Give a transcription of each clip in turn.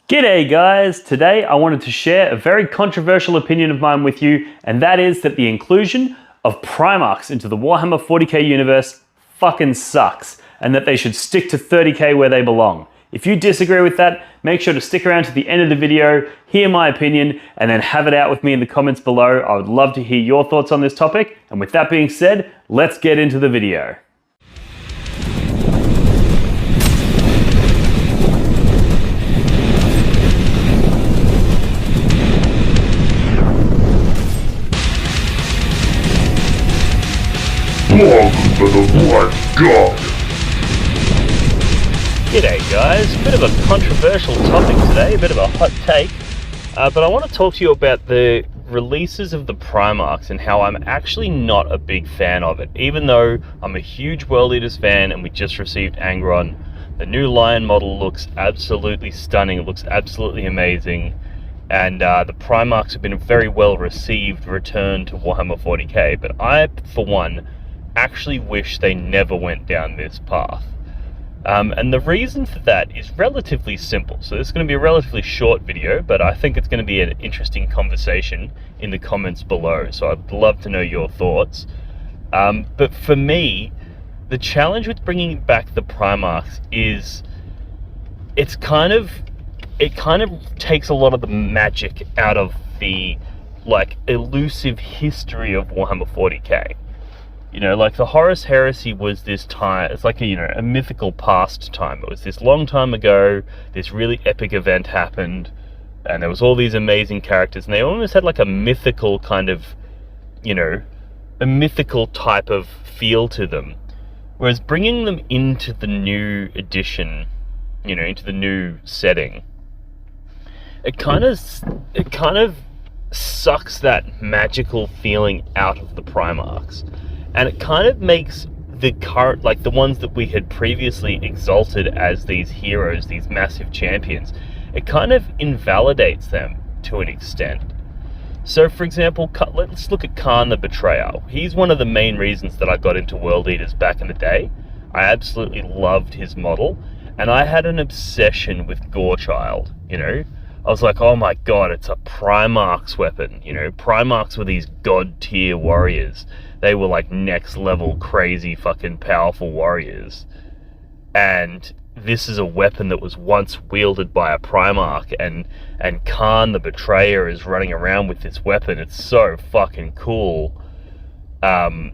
G'day guys! Today I wanted to share a very controversial opinion of mine with you, and that is that the inclusion of Primarchs into the Warhammer 40k universe fucking sucks, and that they should stick to 30k where they belong. If you disagree with that, make sure to stick around to the end of the video, hear my opinion, and then have it out with me in the comments below. I would love to hear your thoughts on this topic, and with that being said, let's get into the video. Welcome to the Black God. G'day guys, bit of a controversial topic today, a bit of a hot take, but I want to talk to you about the releases of the Primarchs and how I'm actually not a big fan of it. Even though I'm a huge World Eaters fan and we just received Angron, the new Lion model looks absolutely stunning, it looks absolutely amazing, and the Primarchs have been a very well received return to Warhammer 40k, but I, for one, actually wish they never went down this path. And the reason for that is relatively simple. So this is going to be a relatively short video, but I think it's going to be an interesting conversation in the comments below. So I'd love to know your thoughts. But for me, the challenge with bringing back the Primarchs is it kind of takes a lot of the magic out of the elusive history of Warhammer 40k. You know, like the Horus Heresy was this time, it's like a mythical past time. It was this long time ago, this really epic event happened, and there was all these amazing characters, and they almost had like a mythical kind of, a mythical type of feel to them. Whereas bringing them into the new edition, into the new setting, it kind of sucks that magical feeling out of the Primarchs. And it kind of makes the current, the ones that we had previously exalted as these heroes, these massive champions, it kind of invalidates them to an extent. So, for example, let's look at Khan the Betrayer. He's one of the main reasons that I got into World Eaters back in the day. I absolutely loved his model, and I had an obsession with Gorechild, I was like, oh my god, it's a Primarchs weapon, Primarchs were these god tier warriors. They were like next level crazy fucking powerful warriors. And this is a weapon that was once wielded by a Primarch, and Khan the Betrayer is running around with this weapon. It's so fucking cool. And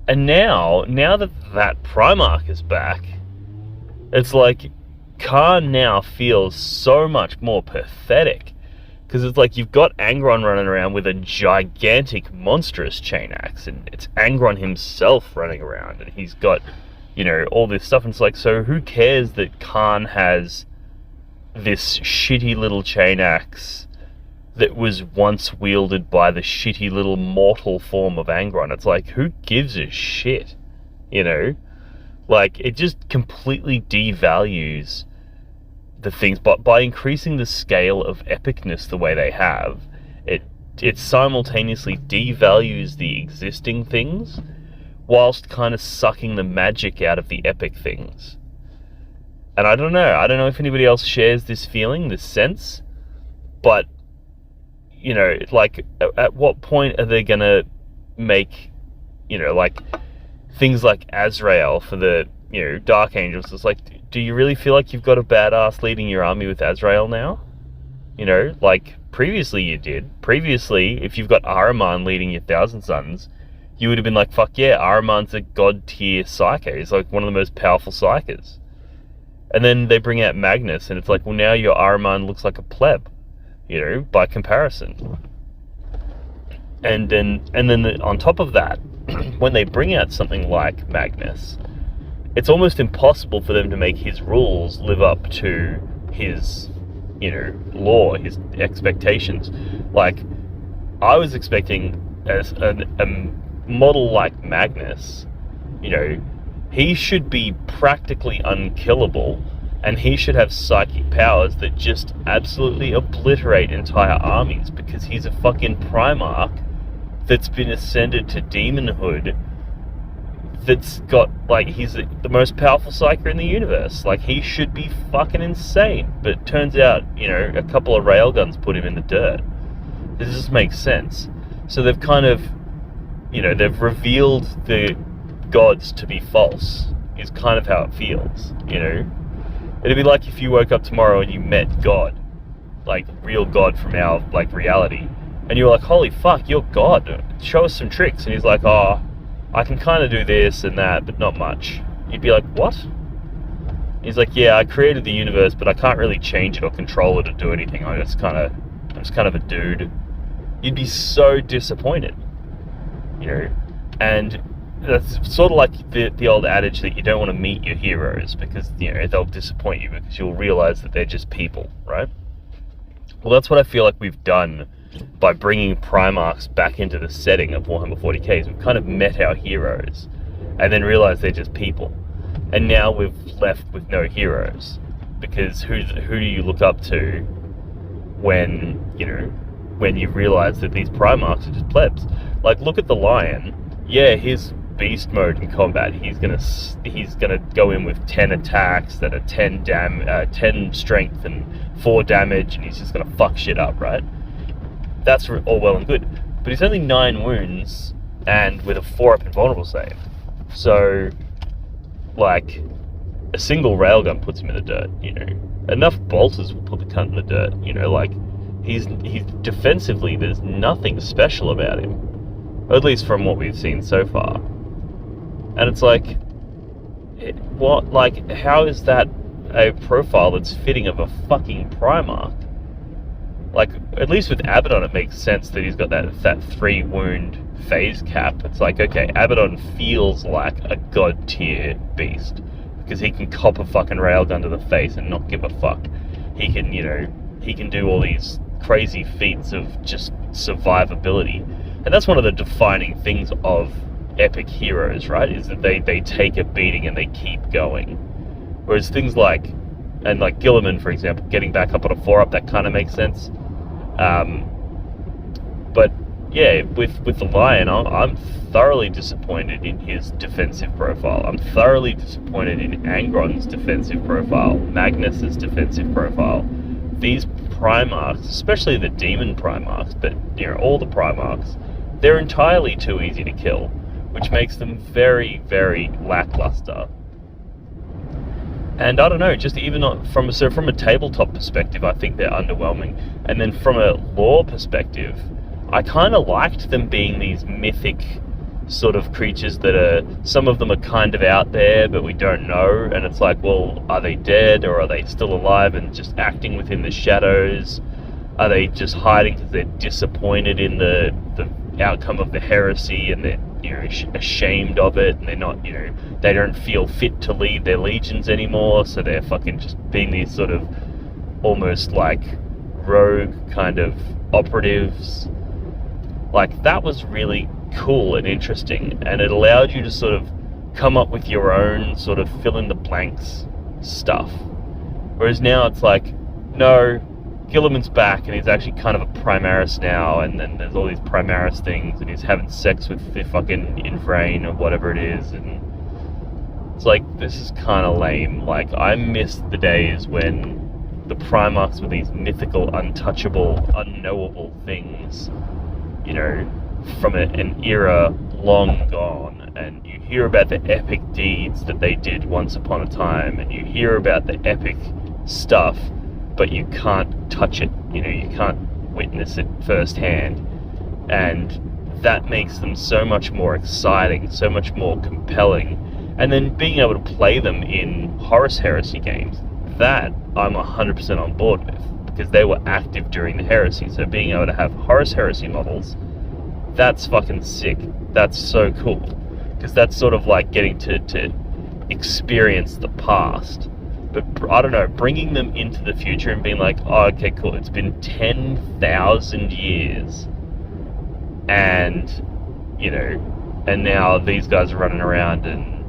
now that Primarch is back, it's like Khan now feels so much more pathetic. Because it's like you've got Angron running around with a gigantic, monstrous chain axe, and it's Angron himself running around, and he's got, all this stuff, and it's like, so who cares that Khan has this shitty little chain axe that was once wielded by the shitty little mortal form of Angron? It's like, who gives a shit, Like, it just completely devalues the things, but by increasing the scale of epicness the way they have, it simultaneously devalues the existing things whilst kind of sucking the magic out of the epic things. And I don't know if anybody else shares this feeling, this sense, but at what point are they gonna make things like Azrael for the Dark Angels? It's like, do you really feel like you've got a badass leading your army with Azrael now? Previously you did. Previously, if you've got Ahriman leading your Thousand Sons, you would have been like, fuck yeah, Ahriman's a god tier psyker. He's like one of the most powerful psykers. And then they bring out Magnus, and it's like, well, now your Ahriman looks like a pleb, by comparison. And then on top of that, when they bring out something like Magnus, it's almost impossible for them to make his rules live up to his, lore, his expectations. Like, I was expecting as a model like Magnus, he should be practically unkillable, and he should have psychic powers that just absolutely obliterate entire armies, because he's a fucking Primarch that's been ascended to demonhood that's got, like, he's the most powerful psyker in the universe. Like, he should be fucking insane. But it turns out, you know, a couple of railguns put him in the dirt. This just makes sense. So they've kind of, you know, they've revealed the gods to be false, is kind of how it feels, you know. It'd be like if you woke up tomorrow and you met God, like real God from our, like, reality, and you were like, holy fuck, you're God, show us some tricks. And he's like, oh, I can kind of do this and that, but not much. You'd be like, what? He's like, yeah, I created the universe, but I can't really change it or control it or do anything. I'm just kind of a dude. You'd be so disappointed, you know. And that's sort of like the old adage that you don't want to meet your heroes because, you know, they'll disappoint you because you'll realize that they're just people, right? Well, that's what I feel like we've done by bringing Primarchs back into the setting of Warhammer 40k. We've kind of met our heroes and then realized they're just people. And now we've left with no heroes because who do you look up to when, you know, when you realize that these Primarchs are just plebs? Like, look at the Lion. Yeah, his beast mode in combat, he's gonna go in with 10 attacks that are 10 strength and 4 damage, and he's just gonna fuck shit up, right? That's all well and good, but he's only 9 wounds and with a 4-up invulnerable save. So, like, a single railgun puts him in the dirt, you know. Enough bolters will put the cunt in the dirt, you know. Like, he's defensively, there's nothing special about him, at least from what we've seen so far. And it's like, what? Like, how is that a profile that's fitting of a fucking Primarch? Like, at least with Abaddon, it makes sense that he's got that 3 wound phase cap. It's like, okay, Abaddon feels like a god tier beast because he can cop a fucking railgun to the face and not give a fuck. He can, you know, he can do all these crazy feats of just survivability. And that's one of the defining things of epic heroes, right? Is that they take a beating and they keep going. Whereas things like, and like Gilliman, for example, getting back up on a 4-up, that kind of makes sense. But yeah, with the Lion, I'm thoroughly disappointed in his defensive profile. I'm thoroughly disappointed in Angron's defensive profile, Magnus's defensive profile. These Primarchs, especially the Demon Primarchs, but, you know, all the Primarchs, they're entirely too easy to kill, which makes them very, very lackluster. And I don't know, just even from a tabletop perspective, I think they're underwhelming. And then from a lore perspective, I kind of liked them being these mythic sort of creatures that are, some of them are kind of out there, but we don't know. And it's like, well, are they dead or are they still alive and just acting within the shadows? Are they just hiding because they're disappointed in the outcome of the heresy and they're, you know, ashamed of it, and they're not, you know, they don't feel fit to lead their legions anymore, so they're fucking just being these sort of almost like rogue kind of operatives. Like, that was really cool and interesting, and it allowed you to sort of come up with your own sort of fill in the blanks stuff. Whereas now it's like, no, Gilliman's back and he's actually kind of a Primaris now, and then there's all these Primaris things, and he's having sex with the fucking Infrain or whatever it is, and it's like, this is kind of lame. Like, I miss the days when the Primarchs were these mythical, untouchable, unknowable things, you know, from an era long gone, and you hear about the epic deeds that they did once upon a time, and you hear about the epic stuff, but you can't touch it, you know, you can't witness it firsthand. And that makes them so much more exciting, so much more compelling. And then being able to play them in Horus Heresy games, that I'm 100% on board with, because they were active during the Heresy. So being able to have Horus Heresy models, that's fucking sick. That's so cool, because that's sort of like getting to experience the past. But I don't know, bringing them into the future and being like, oh, okay, cool, it's been 10,000 years, and, you know, and now these guys are running around, and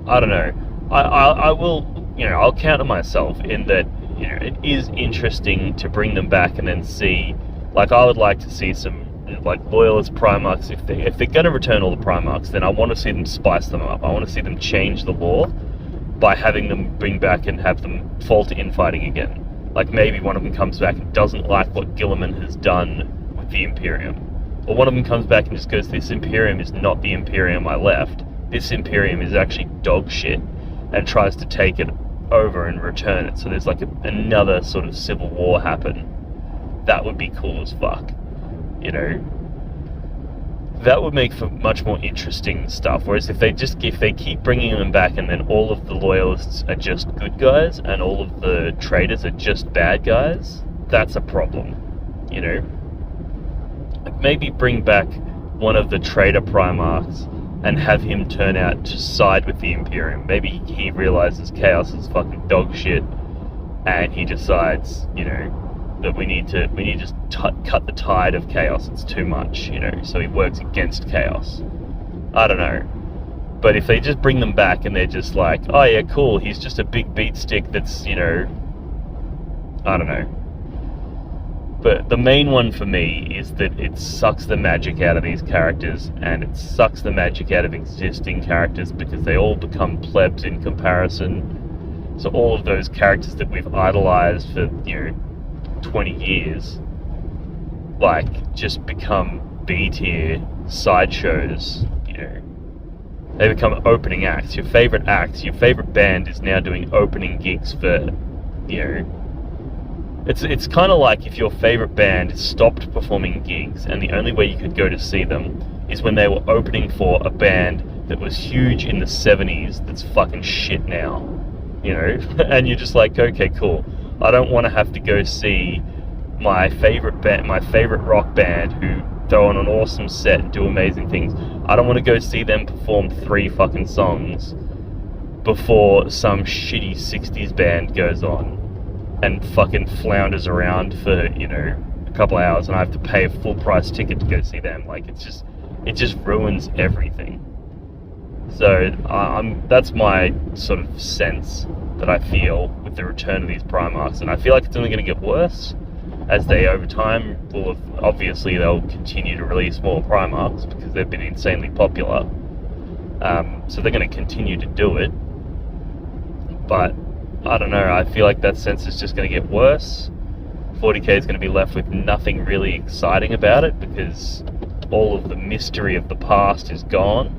I don't know, I will, you know, I'll counter myself in that, you know, it is interesting to bring them back and then see, like, I would like to see some like loyalist Primarchs, if they're going to return all the Primarchs, then I want to see them spice them up. I want to see them change the lore by having them bring back and have them fall to infighting again. Like maybe one of them comes back and doesn't like what Gilliman has done with the Imperium. Or one of them comes back and just goes, this Imperium is not the Imperium I left. This Imperium is actually dog shit, and tries to take it over and return it. So there's like another sort of civil war happen. That would be cool as fuck. You know, that would make for much more interesting stuff. Whereas if they keep bringing them back and then all of the loyalists are just good guys and all of the traitors are just bad guys, that's a problem. You know, maybe bring back one of the traitor Primarchs and have him turn out to side with the Imperium. Maybe he realizes Chaos is fucking dog shit, and he decides, you know, that we need to just cut the tide of Chaos. It's too much, you know. So he works against Chaos. I don't know, but if they just bring them back and they're just like, oh yeah, cool, he's just a big beat stick that's, you know, I don't know. But the main one for me is that it sucks the magic out of these characters, and it sucks the magic out of existing characters because they all become plebs in comparison. So all of those characters that we've idolized for, you know, 20 years, like, just become B-tier sideshows, you know. They become opening acts. Your favorite band is now doing opening gigs for, you know. It's kind of like if your favorite band stopped performing gigs and the only way you could go to see them is when they were opening for a band that was huge in the 70s that's fucking shit now, you know. And you're just like, okay, cool. I don't want to have to go see my favorite band, my favorite rock band who throw on an awesome set and do amazing things. I don't want to go see them perform 3 fucking songs before some shitty 60s band goes on and fucking flounders around for, you know, a couple of hours, and I have to pay a full price ticket to go see them. Like, it just ruins everything. So that's my sort of sense that I feel with the return of these Primarchs, and I feel like it's only going to get worse as they, over time, obviously they'll continue to release more Primarchs because they've been insanely popular. So they're going to continue to do it, but I don't know, I feel like that sense is just going to get worse. 40k is going to be left with nothing really exciting about it because all of the mystery of the past is gone.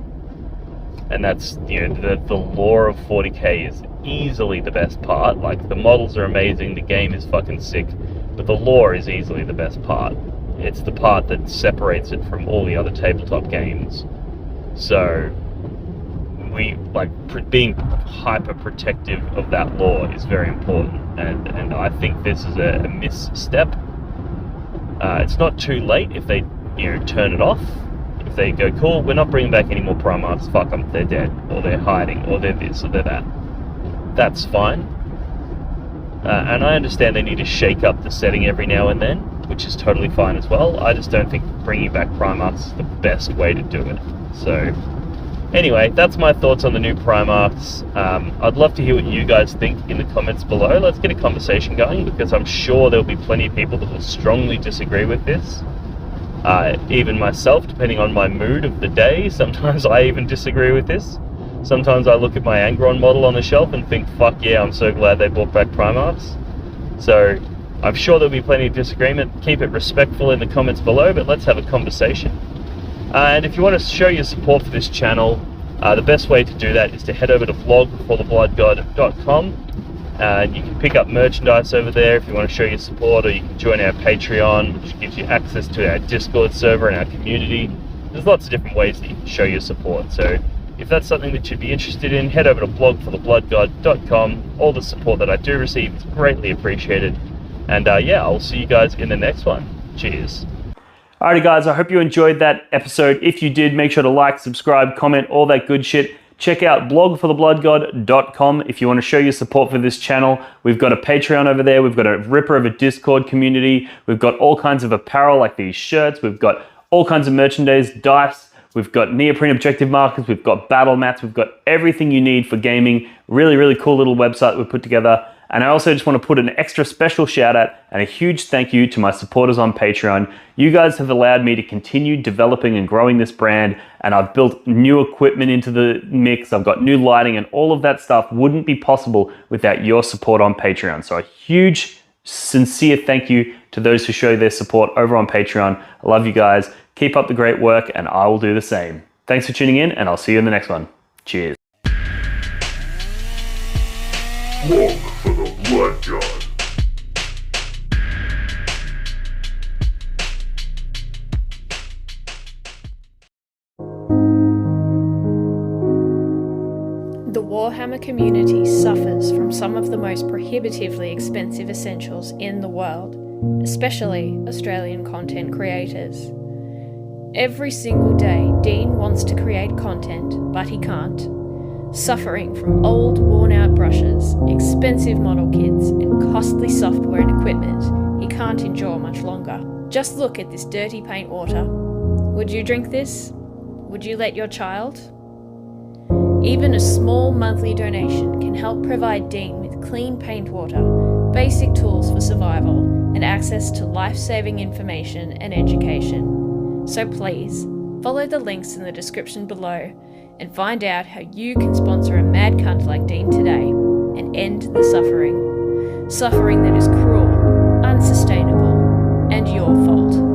And that's, you know, the lore of 40k is easily the best part. Like, the models are amazing, the game is fucking sick, but the lore is easily the best part. It's the part that separates it from all the other tabletop games. So being hyper protective of that lore is very important, and I think this is a misstep. It's not too late if they, you know, turn it off. If they go, cool, we're not bringing back any more Primarchs, fuck them, they're dead, or they're hiding, or they're this, or they're that. That's fine. And I understand they need to shake up the setting every now and then, which is totally fine as well. I just don't think bringing back Primarchs is the best way to do it. So, anyway, that's my thoughts on the new Primarchs. I'd love to hear what you guys think in the comments below. Let's get a conversation going, because I'm sure there'll be plenty of people that will strongly disagree with this. Even myself, depending on my mood of the day, sometimes I even disagree with this. Sometimes I look at my Angron model on the shelf and think, fuck yeah, I'm so glad they brought back Primarchs. So I'm sure there'll be plenty of disagreement. Keep it respectful in the comments below, but let's have a conversation. And if you want to show your support for this channel, the best way to do that is to head over to blogforthebloodgod.com. And you can pick up merchandise over there if you want to show your support, or you can join our Patreon, which gives you access to our Discord server and our community. There's lots of different ways that you can show your support. So if that's something that you'd be interested in, head over to blogforthebloodgod.com. All the support that I do receive is greatly appreciated. And yeah, I'll see you guys in the next one. Cheers. Alrighty guys, I hope you enjoyed that episode. If you did, make sure to like, subscribe, comment, all that good shit. Check out blogforthebloodgod.com if you want to show your support for this channel. We've got a Patreon over there. We've got a ripper of a Discord community. We've got all kinds of apparel like these shirts. We've got all kinds of merchandise, dice. We've got neoprene objective markers. We've got battle mats. We've got everything you need for gaming. Really, really cool little website we put together. And I also just want to put an extra special shout out and a huge thank you to my supporters on Patreon. You guys have allowed me to continue developing and growing this brand, and I've built new equipment into the mix. I've got new lighting, and all of that stuff wouldn't be possible without your support on Patreon. So a huge, sincere thank you to those who show their support over on Patreon. I love you guys. Keep up the great work, and I will do the same. Thanks for tuning in, and I'll see you in the next one. Cheers. Look for the Blood God. The Warhammer community suffers from some of the most prohibitively expensive essentials in the world, especially Australian content creators. Every single day, Dean wants to create content, but he can't. Suffering from old, worn-out brushes, expensive model kits, and costly software and equipment he can't endure much longer. Just look at this dirty paint water. Would you drink this? Would you let your child? Even a small monthly donation can help provide Dean with clean paint water, basic tools for survival, and access to life-saving information and education. So please, follow the links in the description below and find out how you can sponsor a mad cunt like Dean today and end the suffering. Suffering that is cruel, unsustainable, and your fault.